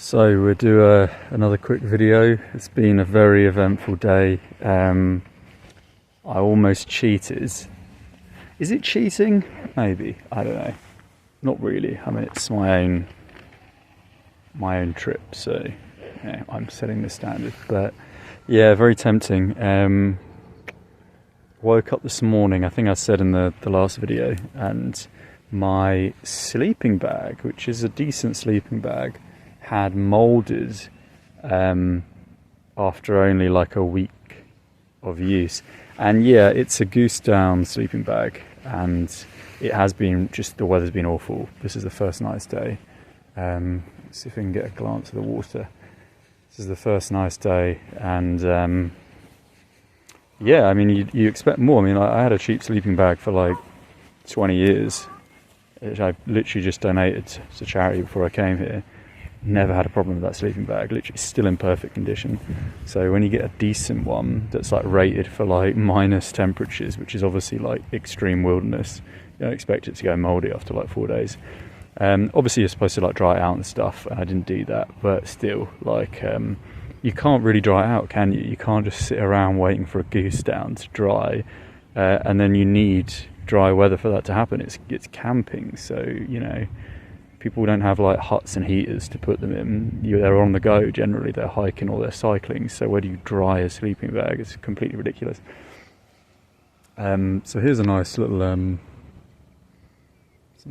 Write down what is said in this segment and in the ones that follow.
So we'll do another quick video. It's been a very eventful day. I almost cheated. Is it cheating? Maybe, I don't know. Not really. I mean, it's my own trip, so yeah, I'm setting the standard. But yeah, very tempting. Woke up this morning, I think I said in the last video, and my sleeping bag, which is a decent sleeping bag, had moulded after only like a week of use. And yeah, it's a goose down sleeping bag, and it has been just, the weather's been awful. This is the first nice day. Let's see if we can get a glance at the water. This is the first nice day, and yeah, I mean, you expect more. I mean, I had a cheap sleeping bag for like 20 years, which I literally just donated to charity before I came here. Never had a problem with that sleeping bag, literally still in perfect condition. So when you get a decent one that's like rated for like minus temperatures, which is obviously like extreme wilderness, you don't expect it to go mouldy after like 4 days. Obviously you're supposed to like dry it out and stuff, and I didn't do that, but still, like, you can't really dry it out, can you? You can't just sit around waiting for a goose down to dry, and then you need dry weather for that to happen. It's camping, so, you know, people don't have like huts and heaters to put them in. They're on the go generally, they're hiking or they're cycling, so where do you dry a sleeping bag? It's completely ridiculous. So here's a nice little, some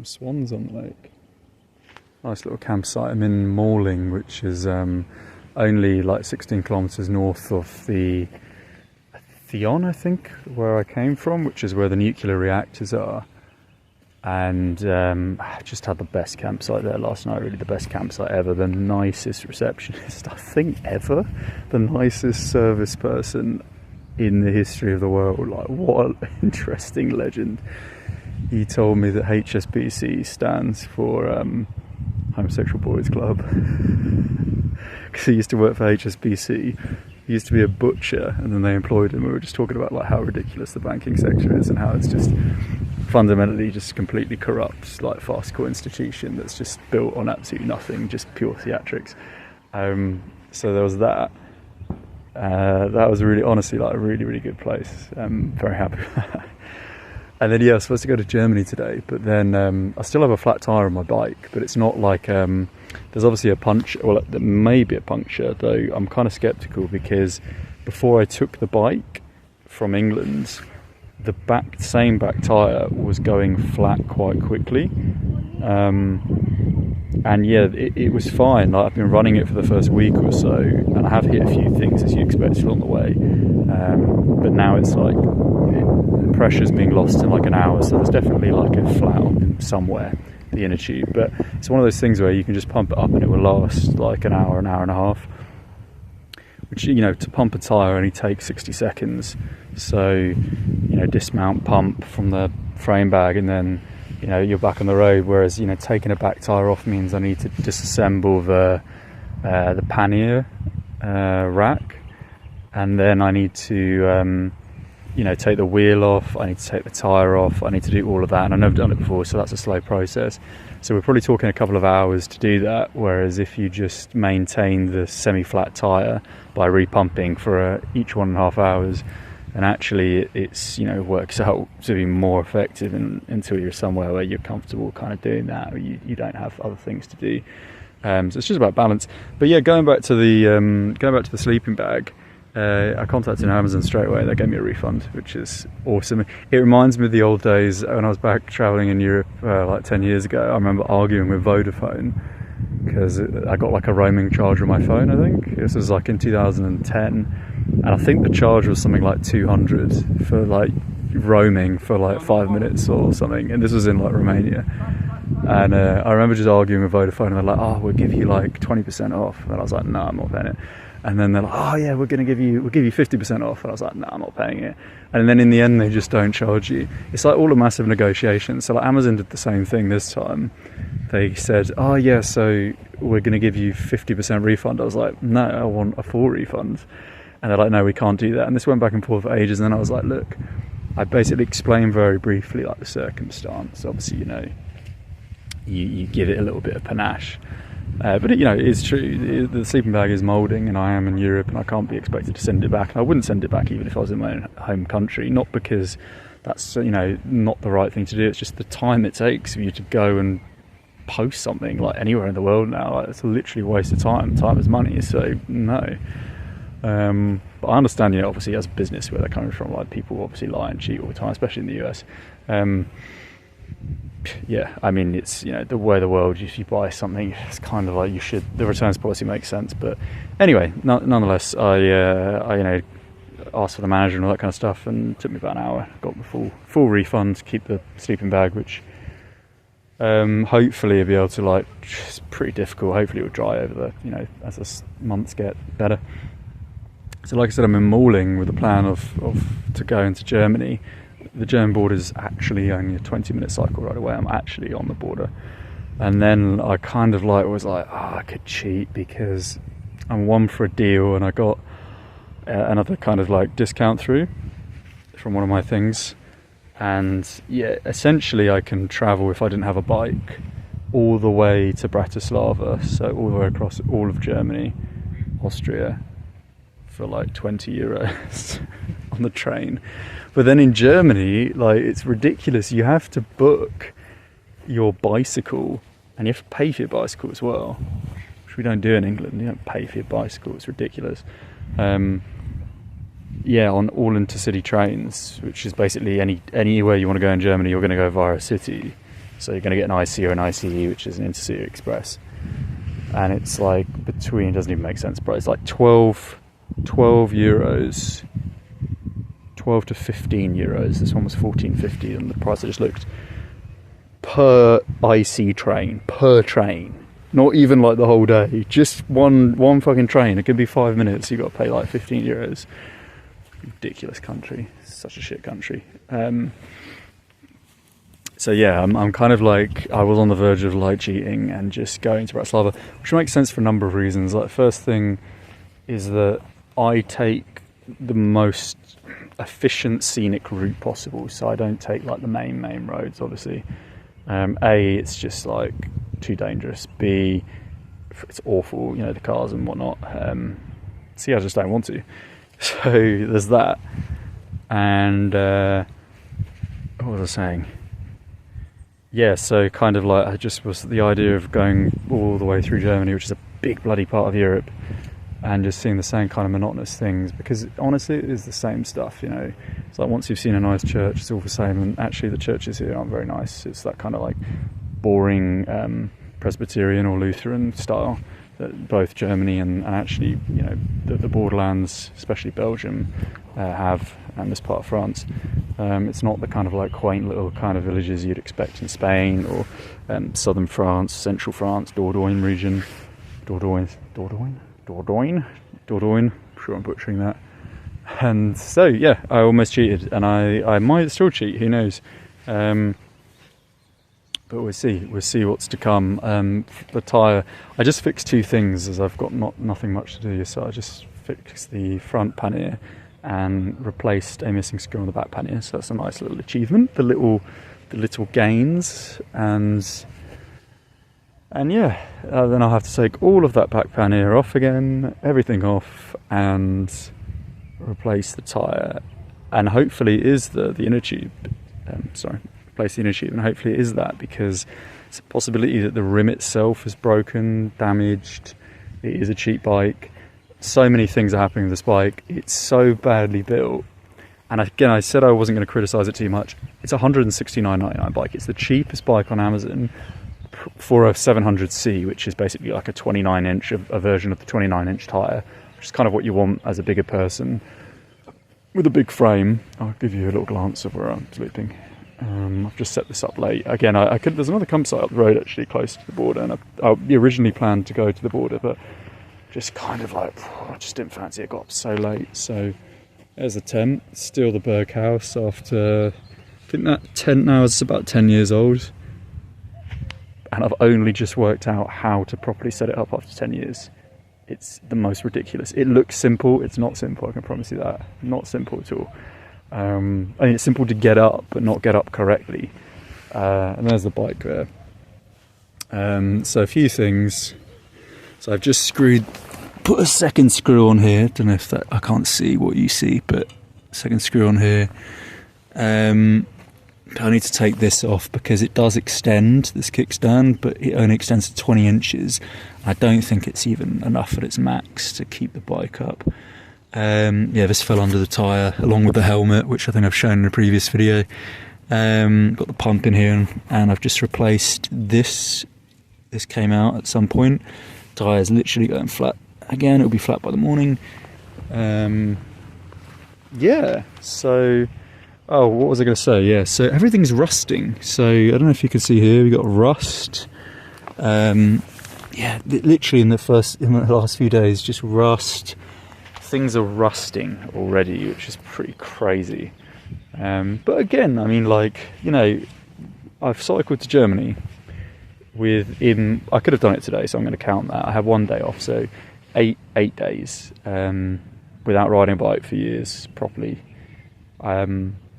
swans on the lake. Nice little campsite. I'm in Malling, which is only like 16 kilometres north of the Theon, I think, where I came from, which is where the nuclear reactors are. And I just had the best campsite there last night, really the best campsite ever, the nicest receptionist, I think, ever, the nicest service person in the history of the world. Like, what an interesting legend. He told me that HSBC stands for Homosexual Boys Club, because he used to work for HSBC. He used to be a butcher, and then they employed him. We were just talking about like how ridiculous the banking sector is and how it's just fundamentally just completely corrupt, like farcical institution that's just built on absolutely nothing, just pure theatrics. So there was that. That was really, honestly, like a really, really good place. I'm very happy with that. And then yeah, I was supposed to go to Germany today, but then I still have a flat tyre on my bike, but it's not like, there's obviously a puncture, well, there may be a puncture, though I'm kind of sceptical, because before I took the bike from England, the same back tyre was going flat quite quickly. And yeah, it was fine. Like, I've been running it for the first week or so, and I have hit a few things, as you expect, along the way. But now it's like, the pressure's being lost in like an hour, so there's definitely like a flat somewhere, the inner tube. But it's one of those things where you can just pump it up and it will last like an hour and a half. Which, you know, to pump a tyre only takes 60 seconds. So, you know, dismount, pump from the frame bag, and then, you know, you're back on the road. Whereas, you know, taking a back tyre off means I need to disassemble the pannier rack, and then I need to, you know, take the wheel off, I need to take the tyre off, I need to do all of that, and I've never done it before, so that's a slow process. So we're probably talking a couple of hours to do that, whereas if you just maintain the semi-flat tyre by repumping for each 1.5 hours, and actually it's, you know, works out to be more effective until you're somewhere where you're comfortable kind of doing that, or you don't have other things to do. So it's just about balance. But yeah, going back to the sleeping bag, I contacted Amazon straight away. They gave me a refund, which is awesome. It reminds me of the old days when I was back travelling in Europe like 10 years ago. I remember arguing with Vodafone because I got like a roaming charge on my phone, I think. This was like in 2010, and I think the charge was something like 200 for like roaming for like 5 minutes or something, and this was in like Romania. And I remember just arguing with Vodafone, and they're like, "Oh, we'll give you like 20% off," and I was like, "No, I'm not paying it." And then they're like, "Oh yeah, we'll give you 50% off." And I was like, "No, I'm not paying it." And then in the end, they just don't charge you. It's like all a massive negotiation. So like Amazon did the same thing this time. They said, "Oh yeah, so we're going to give you 50% refund." I was like, "No, I want a full refund." And they're like, "No, we can't do that." And this went back and forth for ages. And then I was like, "Look," I basically explained very briefly like the circumstance. Obviously, you know, you give it a little bit of panache. But you know, it's true. The sleeping bag is moulding, and I am in Europe, and I can't be expected to send it back. And I wouldn't send it back even if I was in my own home country. Not because that's, you know, not the right thing to do. It's just the time it takes for you to go and post something like anywhere in the world now. Like, it's literally a waste of time. Time is money. So no. But I understand, you know, obviously as a business where they're coming from, like people obviously lie and cheat all the time, especially in the US. Yeah, I mean, it's, you know, the way of the world, if you buy something, it's kind of like the returns policy makes sense. But anyway, nonetheless, I you know, asked for the manager and all that kind of stuff, and it took me about an hour. Got the full refund to keep the sleeping bag, which hopefully I'll be able to, like, it's pretty difficult. Hopefully it will dry over the, you know, as the months get better. So like I said, I'm in Malling with the plan of to go into Germany. The German border is actually only a 20-minute cycle right away. I'm actually on the border. And then I kind of was like, I could cheat because I'm one for a deal, and I got another kind of like discount through from one of my things. And yeah, essentially I can travel, if I didn't have a bike, all the way to Bratislava, so all the way across all of Germany, Austria, for like 20 euros on the train. But then in Germany, like, it's ridiculous. You have to book your bicycle, and you have to pay for your bicycle as well, which we don't do in England. You don't pay for your bicycle. It's ridiculous. Yeah, on all intercity trains, which is basically anywhere you want to go in Germany, you're going to go via a city. So you're going to get an IC or an ICE, which is an intercity express. And it's like between, it doesn't even make sense, but it's like 12 euros, 12 to 15 euros. This one was 14.50, and the price I just looked, per IC train, per train. Not even like the whole day, just one fucking train. It could be 5 minutes, you got to pay like 15 euros. Ridiculous country, such a shit country. So yeah, I'm kind of like, I was on the verge of like cheating and just going to Bratislava, which makes sense for a number of reasons. Like, first thing is that I take the most efficient scenic route possible, so I don't take like the main roads, obviously. A, it's just like too dangerous. B, it's awful, you know, the cars and whatnot. C, I just don't want to. So there's that. And what was I saying? Yeah, so kind of like, I just was the idea of going all the way through Germany, which is a big bloody part of Europe, and just seeing the same kind of monotonous things, because honestly it is the same stuff, you know. It's like, once you've seen a nice church, it's all the same, and actually the churches here aren't very nice. It's that kind of like boring Presbyterian or Lutheran style that both Germany and actually, you know, the borderlands, especially Belgium, have, and this part of France. It's not the kind of like quaint little kind of villages you'd expect in Spain or southern France, central France, Dordogne region. Dordogne, I'm sure I'm butchering that. And so yeah, I almost cheated, and I might still cheat, who knows. But we'll see what's to come. The tyre, I just fixed two things, as I've got nothing much to do. So I just fixed the front pannier and replaced a missing screw on the back pannier. So that's a nice little achievement. The little gains, and yeah, then I'll have to take all of that back pannier off again, everything off, and replace the tyre. And hopefully it is the inner tube. Replace the inner tube, and hopefully it is that, because it's a possibility that the rim itself is broken, damaged. It is a cheap bike. So many things are happening with this bike. It's so badly built. And again, I said I wasn't going to criticise it too much. It's a $169.99 bike. It's the cheapest bike on Amazon for a 700C, which is basically like a 29-inch, a version of the 29-inch tyre, which is kind of what you want as a bigger person with a big frame. I'll give you a little glance of where I'm sleeping. I've just set this up late. Again, I could. There's another campsite up the road actually close to the border, and I originally planned to go to the border, but just kind of like, I just didn't fancy it. Got up so late. So there's the tent. Still the Berg House after, I think that tent now is about 10 years old, and I've only just worked out how to properly set it up after 10 years. It's the most ridiculous. It looks simple. It's not simple, I can promise you that. Not simple at all. I mean, it's simple to get up, but not get up correctly. And there's the bike there. So a few things. So I've just put a second screw on here. Don't know if that, I can't see what you see, but second screw on here. I need to take this off because it does extend, this kickstand, but it only extends to 20 inches. I don't think it's even enough at its max to keep the bike up. Yeah, this fell under the tyre along with the helmet, which I think I've shown in a previous video. Got the pump in here, and I've just replaced this. This came out at some point. Tyre's literally going flat again. It'll be flat by the morning. Yeah, so... Oh, what was I going to say? Yeah, so everything's rusting. So I don't know if you can see here, we've got rust. Yeah, literally in the last few days, just rust. Things are rusting already, which is pretty crazy. But again, I mean, like, you know, I've cycled to Germany I could have done it today, so I'm going to count that. I have 1 day off, so eight days without riding a bike for years properly.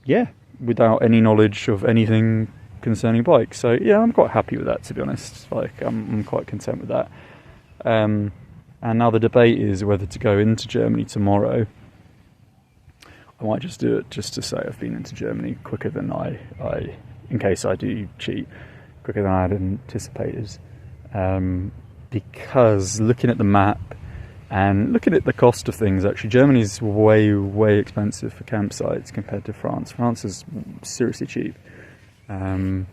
Yeah, without any knowledge of anything concerning bikes. So yeah, I'm quite happy with that, to be honest. Like, I'm quite content with that. And now the debate is whether to go into Germany tomorrow. I might just do it just to say I've been into Germany quicker than I in case I do cheat, quicker than I had anticipated. Because looking at the map and looking at the cost of things, actually, Germany's way expensive for campsites compared to France. France is seriously cheap. And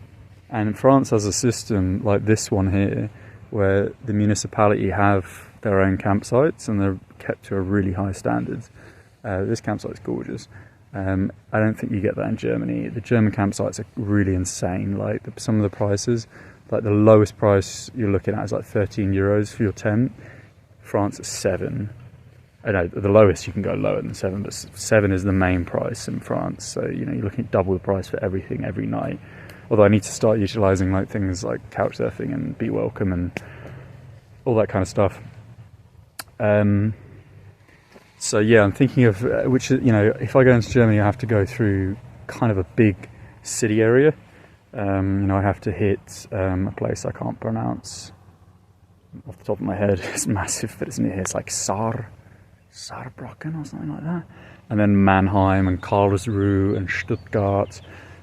France has a system like this one here, where the municipality have their own campsites and they're kept to a really high standard. This campsite's gorgeous. I don't think you get that in Germany. The German campsites are really insane. Like some of the prices, like the lowest price you're looking at is like 13 euros for your tent. France is 7. I know the lowest you can go lower than 7, but 7 is the main price in France. So, you know, you're looking at double the price for everything every night. Although I need to start utilising like things like couch surfing and Be Welcome and all that kind of stuff. So yeah, I'm thinking of which, you know, if I go into Germany, I have to go through kind of a big city area. You know, I have to hit a place I can't pronounce off the top of my head. It's massive, but it's near here. It's like Saarbrücken or something like that. And then Mannheim and Karlsruhe and Stuttgart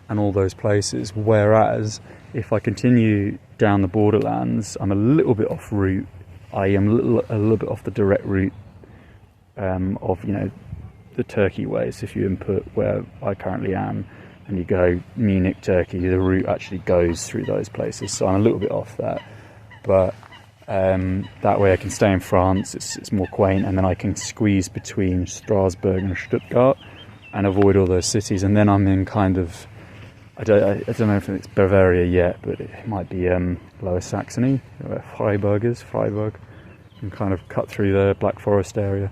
and all those places. Whereas if I continue down the borderlands, I'm a little bit off route. I am a little bit off the direct route of, you know, the Turkey way. So if you input where I currently am and you go Munich, Turkey, the route actually goes through those places. So I'm a little bit off that. But that way I can stay in France, it's more quaint, and then I can squeeze between Strasbourg and Stuttgart and avoid all those cities. And then I'm in kind of, I don't know if it's Bavaria yet, but it might be Lower Saxony, where Freiburg is, and kind of cut through the Black Forest area.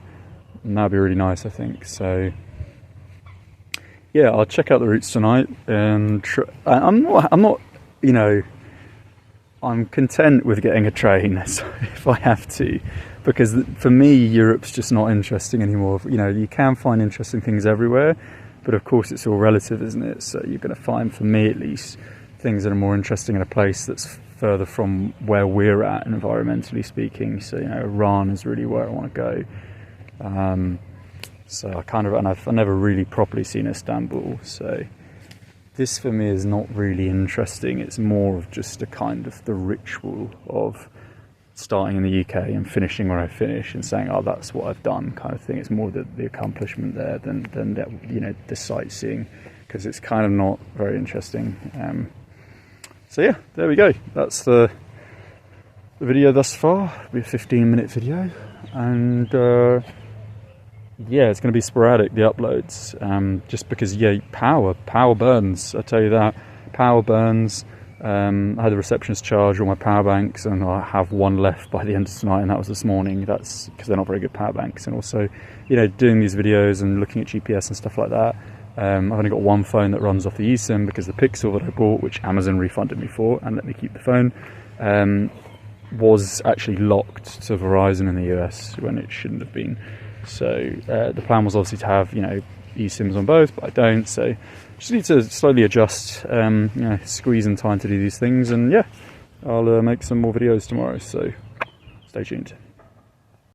And that'd be really nice, I think. So yeah, I'll check out the routes tonight, and I'm not, you know, I'm content with getting a train if I have to, because for me, Europe's just not interesting anymore. You know, you can find interesting things everywhere, but of course it's all relative, isn't it? So you're going to find, for me at least, things that are more interesting in a place that's further from where we're at, environmentally speaking. So, you know, Iran is really where I want to go. So I kind of, and I've never really properly seen Istanbul, so this for me is not really interesting. It's more of just a kind of the ritual of starting in the UK and finishing where I finish and saying, oh, that's what I've done, kind of thing. It's more the accomplishment there than that, you know, the sightseeing, because it's kind of not very interesting. So yeah, there we go. That's the video thus far. It'll be a 15-minute video, and yeah, it's going to be sporadic, the uploads, just because, yeah, power burns, I tell you that. Power burns. I had the receptionist charge all my power banks, and I have one left by the end of tonight, and that was this morning. That's because they're not very good power banks. And also, you know, doing these videos and looking at GPS and stuff like that, I've only got one phone that runs off the eSIM, because the Pixel that I bought, which Amazon refunded me for and let me keep the phone, was actually locked to Verizon in the US when it shouldn't have been. So the plan was obviously to have, you know, eSIMs on both, but I don't. So just need to slowly adjust, you know, squeeze in time to do these things. And yeah, I'll make some more videos tomorrow. So stay tuned.